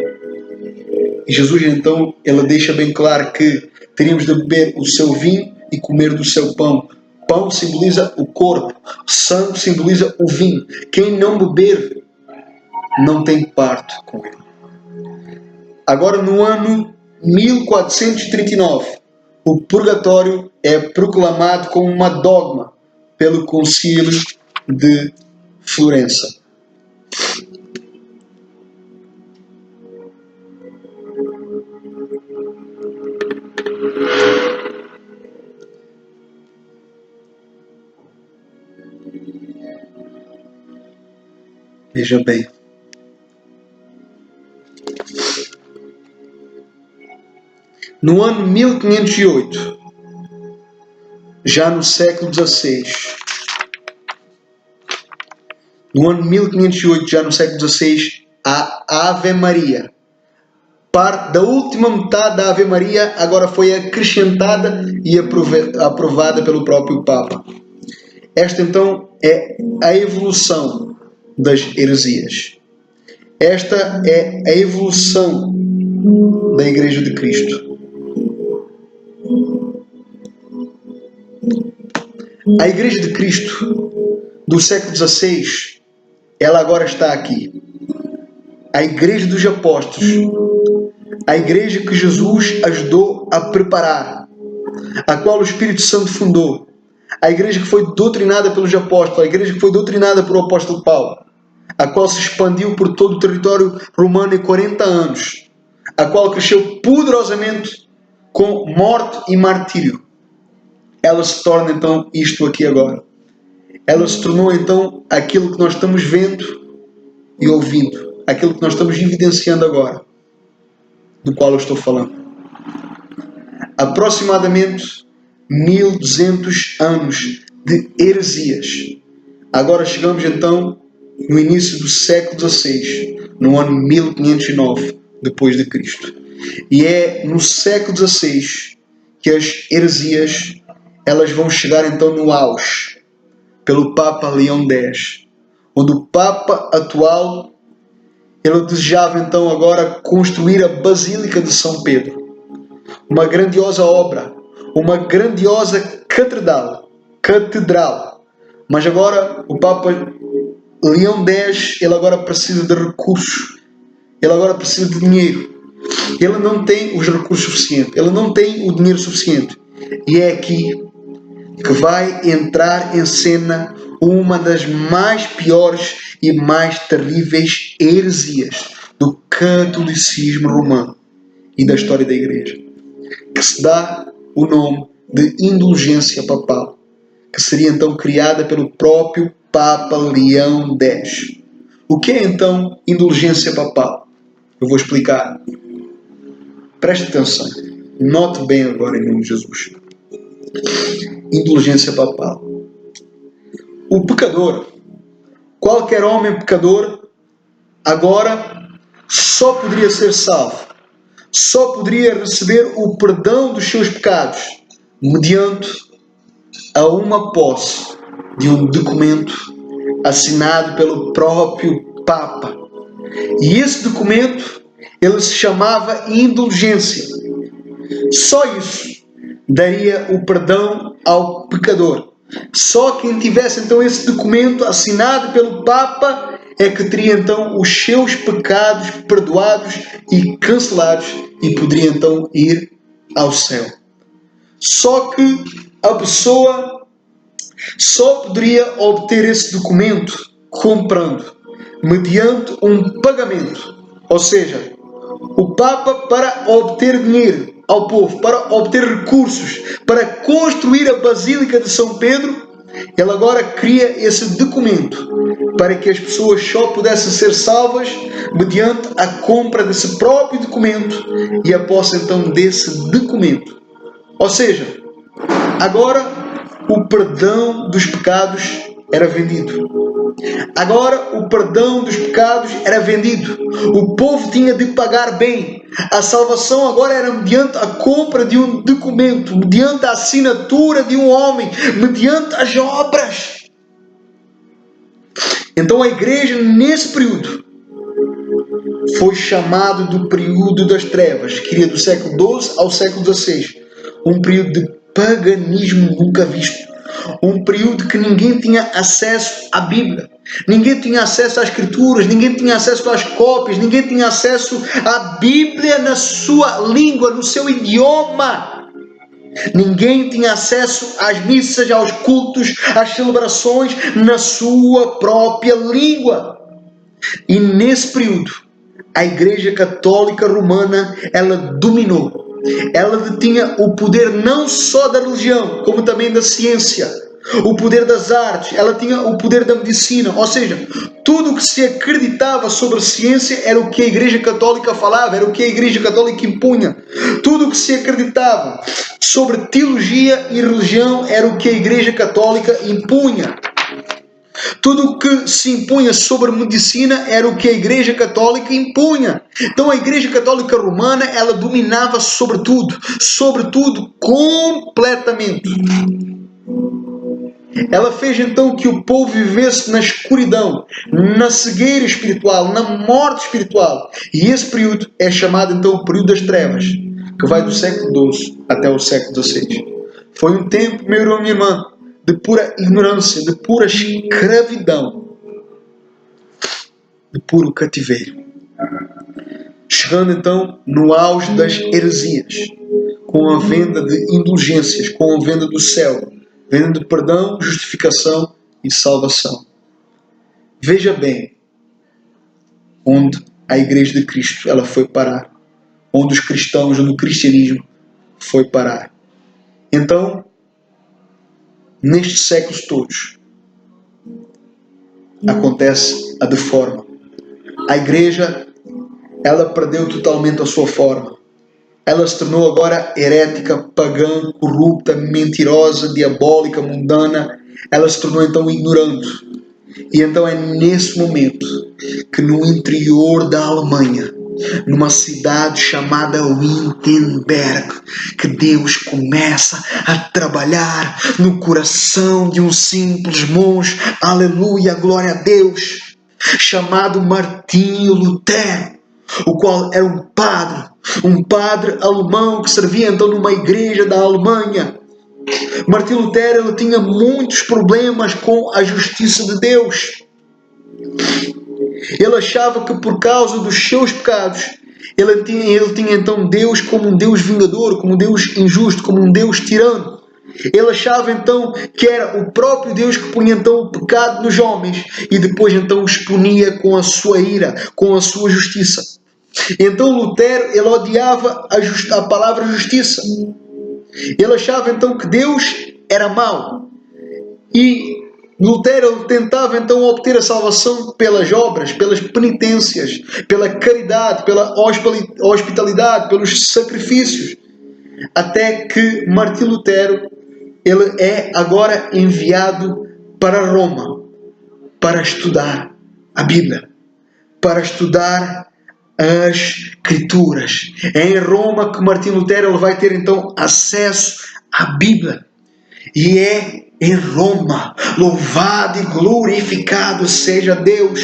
Speaker 1: E Jesus então, ele deixa bem claro que teríamos de beber o seu vinho e comer do seu pão. Pão simboliza o corpo, sangue simboliza o vinho. Quem não beber não tem parte com ele. Agora, no ano 1439, o purgatório é proclamado como uma dogma pelo Concílio de Florença. Veja bem. No ano 1508, já no século XVI, a Ave Maria, parte da última metade da Ave Maria, agora foi acrescentada e aprovada pelo próprio Papa. Esta então é a evolução das heresias. Esta é a evolução da Igreja de Cristo. A Igreja de Cristo do século XVI, ela agora está aqui. A Igreja dos Apóstolos, a Igreja que Jesus ajudou a preparar, a qual o Espírito Santo fundou, a Igreja que foi doutrinada pelos apóstolos, a Igreja que foi doutrinada pelo apóstolo Paulo, a qual se expandiu por todo o território romano em 40 anos, a qual cresceu poderosamente com morte e martírio. Ela se torna então isto aqui agora. Ela se tornou então aquilo que nós estamos vendo e ouvindo, aquilo que nós estamos evidenciando agora, do qual eu estou falando. Aproximadamente 1200 anos de heresias. Agora chegamos então no início do século XVI, no ano 1509 depois de Cristo. E é no século XVI que as heresias elas vão chegar então no auge, pelo Papa Leão X, onde o Papa atual ele desejava então agora construir a Basílica de São Pedro, uma grandiosa obra, uma grandiosa catedral, mas agora o Papa Leão X ele agora precisa de recursos, ele agora precisa de dinheiro, ele não tem os recursos suficientes, ele não tem o dinheiro suficiente, e é aqui que vai entrar em cena uma das mais piores e mais terríveis heresias do catolicismo romano e da história da Igreja, que se dá o nome de indulgência papal, que seria então criada pelo próprio Papa Leão X. O que é então indulgência papal? Eu vou explicar. Preste atenção. Note bem agora em nome de Jesus. Indulgência papal. O pecador, qualquer homem pecador, agora só poderia ser salvo, só poderia receber o perdão dos seus pecados mediante a uma posse de um documento assinado pelo próprio Papa. E esse documento, ele se chamava indulgência. Só isso daria o perdão ao pecador. Só quem tivesse então esse documento assinado pelo Papa é que teria então os seus pecados perdoados e cancelados e poderia então ir ao céu. Só que a pessoa só poderia obter esse documento comprando, mediante um pagamento. Ou seja, o Papa, para obter dinheiro ao povo, para obter recursos, para construir a Basílica de São Pedro, ele agora cria esse documento para que as pessoas só pudessem ser salvas mediante a compra desse próprio documento e a posse então desse documento. Ou seja, agora o perdão dos pecados era vendido. Agora o perdão dos pecados era vendido. O povo tinha de pagar bem. A salvação agora era mediante a compra de um documento, mediante a assinatura de um homem, mediante as obras. Então a igreja, nesse período, foi chamado do período das trevas, que iria do século XII ao século XVI. Um período de paganismo nunca visto. Um período que ninguém tinha acesso à Bíblia. Ninguém tinha acesso às Escrituras, ninguém tinha acesso às cópias, ninguém tinha acesso à Bíblia na sua língua, no seu idioma. Ninguém tinha acesso às missas, aos cultos, às celebrações na sua própria língua. E nesse período, a Igreja Católica Romana, ela dominou. Ela detinha o poder não só da religião, como também da ciência, o poder das artes, ela tinha o poder da medicina, ou seja, tudo o que se acreditava sobre a ciência era o que a Igreja Católica falava, era o que a Igreja Católica impunha. Tudo o que se acreditava sobre teologia e religião era o que a Igreja Católica impunha. Tudo o que se impunha sobre medicina era o que a Igreja Católica impunha. Então a Igreja Católica Romana, ela dominava sobre tudo completamente. Ela fez então que o povo vivesse na escuridão, na cegueira espiritual, na morte espiritual. E esse período é chamado então o período das trevas, que vai do século XII até o século XVI. Foi um tempo, meu irmão e minha irmã, de pura ignorância, de pura escravidão, de puro cativeiro. Chegando então no auge das heresias, com a venda de indulgências, com a venda do céu, venda de perdão, justificação e salvação. Veja bem onde a Igreja de Cristo ela foi parar, onde os cristãos, onde o cristianismo foi parar. Então, nestes séculos todos, acontece a deforma. A igreja, ela perdeu totalmente a sua forma. Ela se tornou agora herética, pagã, corrupta, mentirosa, diabólica, mundana. Ela se tornou então ignorante. E então é nesse momento que no interior da Alemanha, numa cidade chamada Wittenberg, que Deus começa a trabalhar no coração de um simples monge, aleluia, glória a Deus, chamado Martinho Lutero, o qual era um padre alemão que servia então numa igreja da Alemanha. Martinho Lutero ele tinha muitos problemas com a justiça de Deus. Ele achava que por causa dos seus pecados, ele tinha então Deus como um Deus vingador, como um Deus injusto, como um Deus tirano. Ele achava então que era o próprio Deus que punha então o pecado nos homens e depois então os punia com a sua ira, com a sua justiça. Então Lutero, ele odiava a palavra justiça. Ele achava então que Deus era mau. E Lutero tentava então obter a salvação pelas obras, pelas penitências, pela caridade, pela hospitalidade, pelos sacrifícios. Até que Martinho Lutero ele é agora enviado para Roma para estudar a Bíblia, para estudar as Escrituras. É em Roma que Martinho Lutero ele vai ter então acesso à Bíblia. E é em Roma, louvado e glorificado seja Deus.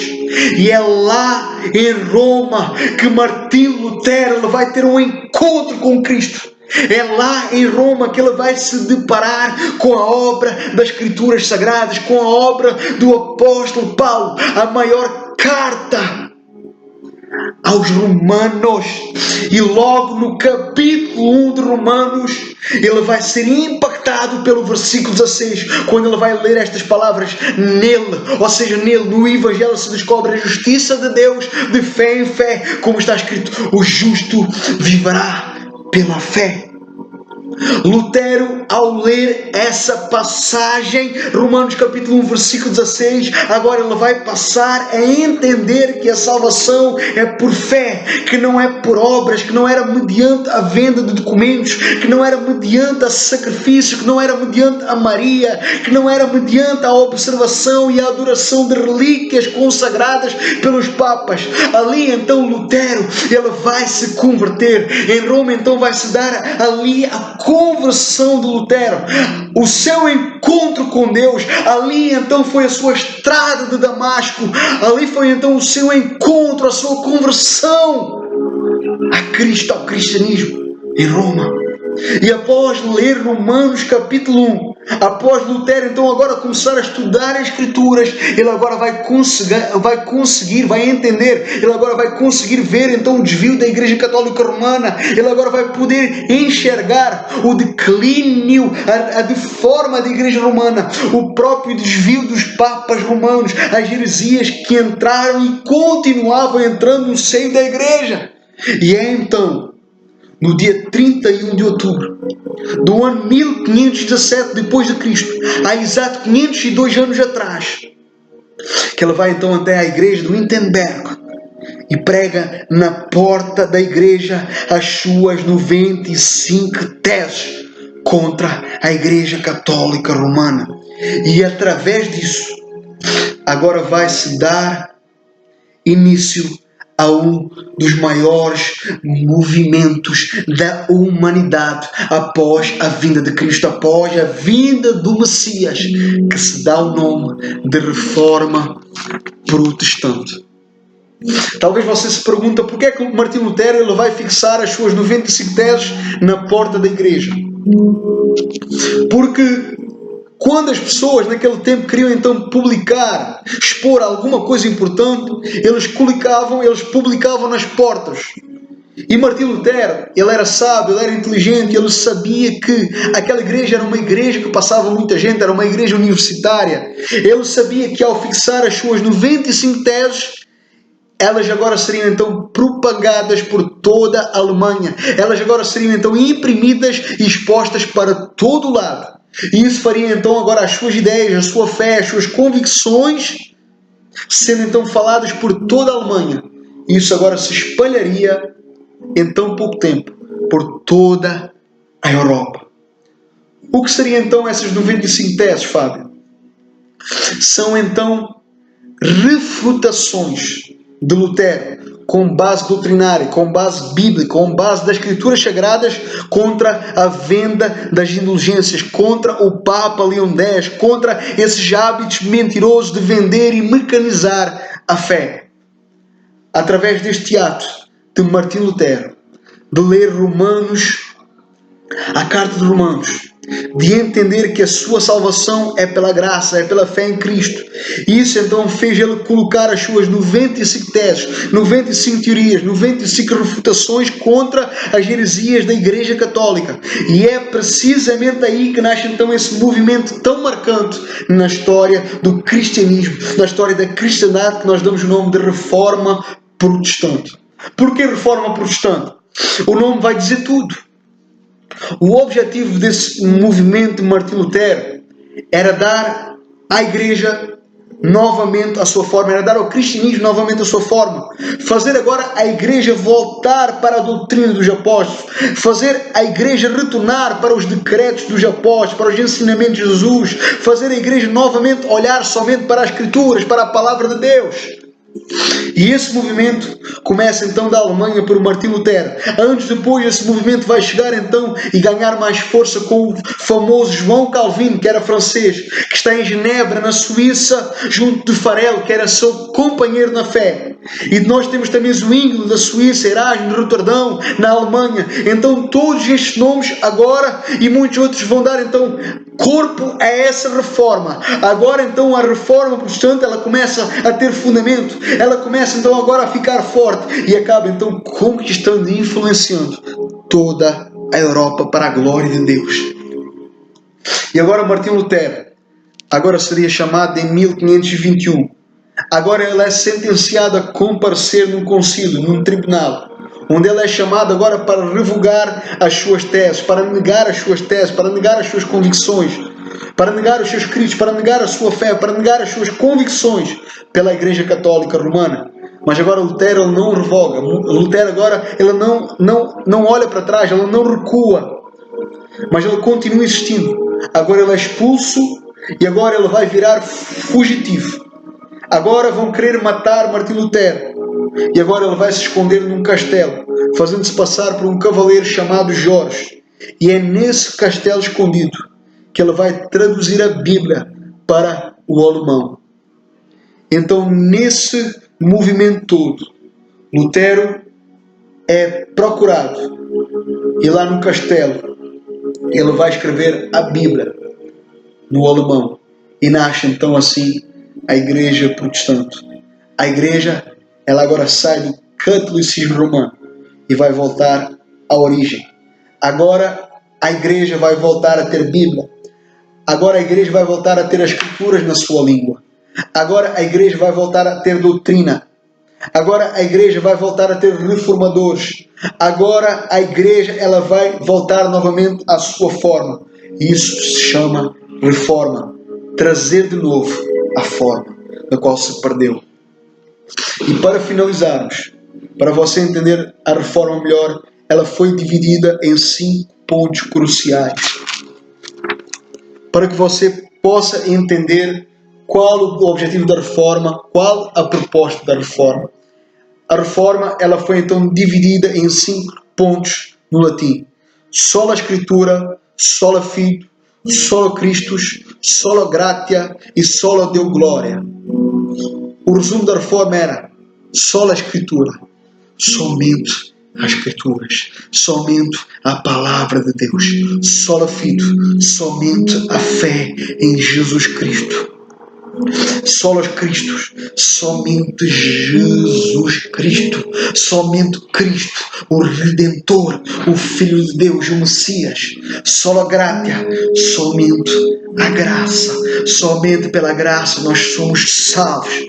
Speaker 1: E é lá em Roma que Martinho Lutero ele vai ter um encontro com Cristo. É lá em Roma que ele vai se deparar com a obra das Escrituras Sagradas, com a obra do apóstolo Paulo, a maior carta aos Romanos. E logo no capítulo 1 de Romanos, ele vai ser impactado pelo versículo 16, quando ele vai ler estas palavras: nele, ou seja, nele, no Evangelho se descobre a justiça de Deus, de fé em fé, como está escrito, o justo viverá pela fé. Lutero, ao ler essa passagem, Romanos capítulo 1, versículo 16, agora ele vai passar a entender que a salvação é por fé, que não é por obras, que não era mediante a venda de documentos, que não era mediante a sacrifício, que não era mediante a Maria, que não era mediante a observação e a adoração de relíquias consagradas pelos papas. Ali então Lutero, ele vai se converter. Em Roma então vai se dar ali a conversão de Lutero, o seu encontro com Deus. Ali então foi a sua estrada de Damasco, ali foi então o seu encontro, a sua conversão a Cristo, ao cristianismo, em Roma. E após ler Romanos capítulo 1, após Lutero então agora começar a estudar as Escrituras, ele agora vai entender, ele agora vai conseguir ver então o desvio da Igreja Católica Romana, ele agora vai poder enxergar o declínio, a deforma da Igreja Romana, o próprio desvio dos papas romanos, as heresias que entraram e continuavam entrando no seio da Igreja. E é então, no dia 31 de outubro do ano 1517 depois de Cristo, há exato 502 anos atrás, que ele vai então até a igreja do Wittenberg e prega na porta da igreja as suas 95 teses contra a Igreja Católica Romana. E através disso, agora vai se dar início a um dos maiores movimentos da humanidade após a vinda de Cristo, após a vinda do Messias, que se dá o nome de Reforma Protestante. Talvez você se pergunte por que é que Martinho Lutero ele vai fixar as suas 95 teses na porta da igreja. Porque quando as pessoas naquele tempo queriam então publicar, expor alguma coisa importante, eles publicavam nas portas. E Martinho Lutero, ele era sábio, ele era inteligente, ele sabia que aquela igreja era uma igreja que passava muita gente, era uma igreja universitária. Ele sabia que ao fixar as suas 95 teses, elas agora seriam então propagadas por toda a Alemanha. Elas agora seriam então imprimidas e expostas para todo o lado. E isso faria então agora as suas ideias, a sua fé, as suas convicções sendo então faladas por toda a Alemanha. E isso agora se espalharia em tão pouco tempo por toda a Europa. O que seriam então essas 95 teses, Fábio? São então refutações de Lutero, com base doutrinária, com base bíblica, com base das Escrituras Sagradas, contra a venda das indulgências, contra o Papa Leão X, contra esses hábitos mentirosos de vender e mecanizar a fé. Através deste ato de Martinho Lutero, de ler Romanos, a carta de Romanos, de entender que a sua salvação é pela graça, é pela fé em Cristo. E isso então fez ele colocar as suas 95 teses, 95 teorias, 95 refutações contra as heresias da Igreja Católica. E é precisamente aí que nasce então esse movimento tão marcante na história do cristianismo, na história da cristandade, que nós damos o nome de Reforma Protestante. Por que Reforma Protestante? O nome vai dizer tudo. O objetivo desse movimento de Martinho Lutero era dar à Igreja novamente a sua forma, era dar ao cristianismo novamente a sua forma, fazer agora a Igreja voltar para a doutrina dos apóstolos, fazer a Igreja retornar para os decretos dos apóstolos, para os ensinamentos de Jesus, fazer a Igreja novamente olhar somente para as Escrituras, para a Palavra de Deus. E esse movimento começa então da Alemanha por Martinho Lutero. Anos depois esse movimento vai chegar então e ganhar mais força com o famoso João Calvino, que era francês, que está em Genebra, na Suíça, junto de Farel, que era seu companheiro na fé. E nós temos também Zwinglio da Suíça, Erasmo de Roterdão, na Alemanha. Então todos estes nomes agora e muitos outros vão dar então corpo a essa reforma. Agora então a Reforma Protestante ela começa a ter fundamento, ela começa então agora a ficar forte e acaba então conquistando e influenciando toda a Europa para a glória de Deus. E agora Martinho Lutero agora seria chamado em 1521. Agora ele é sentenciado a comparecer num concílio, num tribunal, onde ele é chamado agora para revogar as suas teses, para negar as suas teses, para negar as suas convicções, para negar os seus escritos, para negar a sua fé, para negar as suas convicções pela Igreja Católica Romana. Mas agora Lutero ele não revoga. Lutero agora ele não olha para trás, ele não recua, mas ele continua existindo. Agora ele é expulso e agora ele vai virar fugitivo. Agora vão querer matar Martinho Lutero e agora ele vai se esconder num castelo, fazendo-se passar por um cavaleiro chamado Jorge. E é nesse castelo escondido que ele vai traduzir a Bíblia para o alemão. Então, nesse movimento todo, Lutero é procurado e lá no castelo ele vai escrever a Bíblia no alemão e nasce então assim a Igreja Protestante. A Igreja, ela agora sai do catolicismo romano e vai voltar à origem. Agora a Igreja vai voltar a ter Bíblia. Agora a Igreja vai voltar a ter as Escrituras na sua língua. Agora a Igreja vai voltar a ter doutrina. Agora a Igreja vai voltar a ter reformadores. Agora a Igreja ela vai voltar novamente à sua forma. Isso se chama reforma. Trazer de novo a forma da qual se perdeu. E para finalizarmos, para você entender a reforma melhor, ela foi dividida em 5 pontos cruciais. Para que você possa entender qual o objetivo da reforma, qual a proposta da reforma. A reforma ela foi então dividida em 5 pontos no latim. Sola Scriptura, sola Fide, sola Christus, sola Gratia e sola Deo Gloria. O resumo da reforma era sola Escritura, somente as Escrituras, somente a Palavra de Deus, sola Fide, somente a fé em Jesus Cristo. Solos Cristos, somente Jesus Cristo, somente Cristo, o Redentor, o Filho de Deus, o Messias. Sola Gratia, somente a graça, somente pela graça nós somos salvos.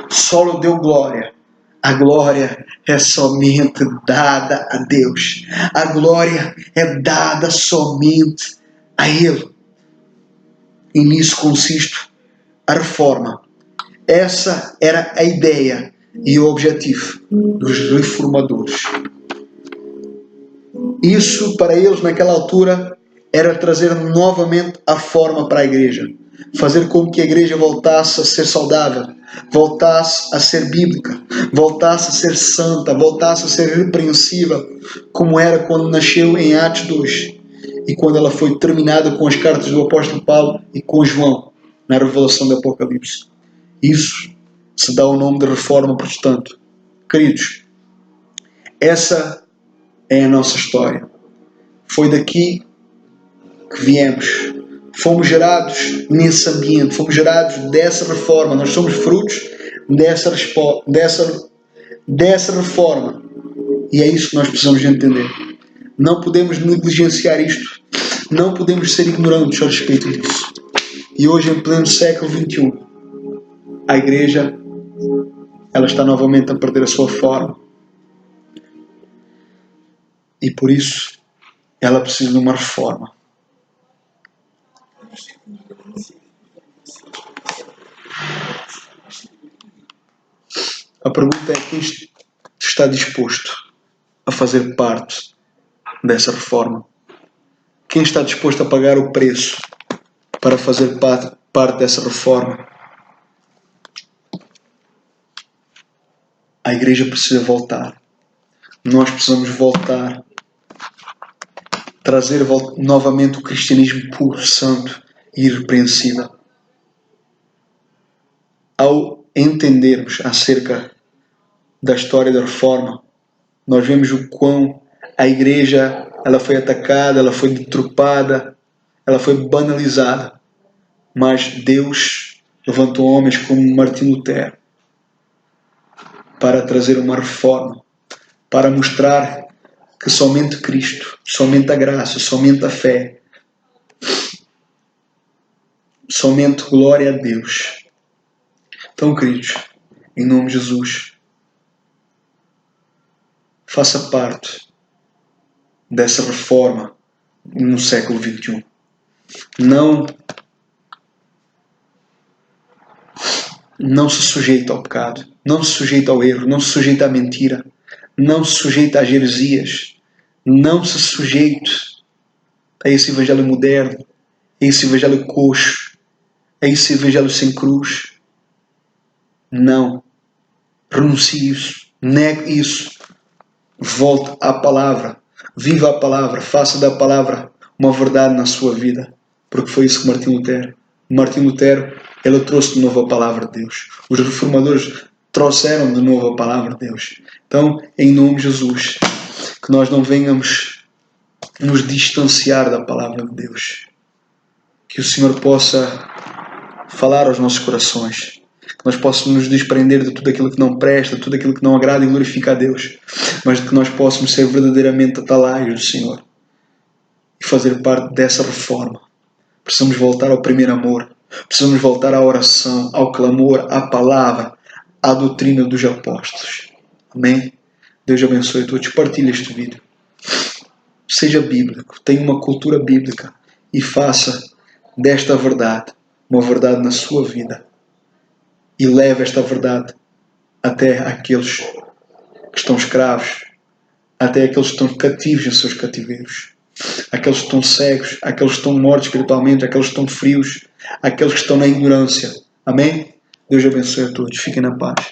Speaker 1: Solo Deo Glória, a glória é somente dada a Deus, a glória é dada somente a Ele. E nisso consiste a reforma. Essa era a ideia e o objetivo dos reformadores. Isso para eles naquela altura era trazer novamente a forma para a igreja, fazer com que a igreja voltasse a ser saudável, voltasse a ser bíblica, voltasse a ser santa, voltasse a ser repreensível, como era quando nasceu em Atos 2 e quando ela foi terminada com as cartas do apóstolo Paulo e com João na revelação do Apocalipse. Isso se dá o nome de reforma protestante. Queridos, essa é a nossa história. Foi daqui que viemos. Fomos gerados nesse ambiente, fomos gerados dessa reforma. Nós somos frutos dessa reforma. E é isso que nós precisamos entender. Não podemos negligenciar isto. Não podemos ser ignorantes a respeito disso. E hoje, em pleno século XXI, a igreja ela está novamente a perder a sua forma. E por isso, ela precisa de uma reforma. A pergunta é: quem está disposto a fazer parte dessa reforma? Quem está disposto a pagar o preço para fazer parte dessa reforma? A igreja precisa voltar. Nós precisamos voltar. Trazer novamente o cristianismo puro, santo e irrepreensível. Ao entendermos acerca da história da reforma, nós vemos o quão a igreja ela foi atacada, ela foi deturpada, ela foi banalizada. Mas Deus levantou homens como Martinho Lutero para trazer uma reforma, para mostrar que somente Cristo, somente a graça, somente a fé, somente glória a Deus. Então, queridos, em nome de Jesus, faça parte dessa reforma no século XXI. Não se sujeita ao pecado, não se sujeita ao erro, não se sujeita à mentira, não se sujeita às heresias, não se sujeite a esse evangelho moderno, a esse evangelho coxo, a esse evangelho sem cruz. Não. Renuncie isso, negue isso, volte à palavra, viva a palavra, faça da palavra uma verdade na sua vida, porque foi isso que Martinho Lutero, ele trouxe de novo a palavra de Deus. Os reformadores trouxeram de novo a palavra de Deus. Então, em nome de Jesus, que nós não venhamos nos distanciar da palavra de Deus, que o Senhor possa falar aos nossos corações, que nós possamos nos desprender de tudo aquilo que não presta, de tudo aquilo que não agrada e glorifica a Deus, mas de que nós possamos ser verdadeiramente atalaios do Senhor e fazer parte dessa reforma. Precisamos voltar ao primeiro amor, precisamos voltar à oração, ao clamor, à palavra, à doutrina dos apóstolos. Amém? Deus abençoe a todos. Partilhe este vídeo. Seja bíblico, tenha uma cultura bíblica e faça desta verdade uma verdade na sua vida. E leve esta verdade até aqueles que estão escravos, até aqueles que estão cativos em seus cativeiros, aqueles que estão cegos, aqueles que estão mortos espiritualmente, aqueles que estão frios, aqueles que estão na ignorância. Amém? Deus abençoe a todos. Fiquem na paz.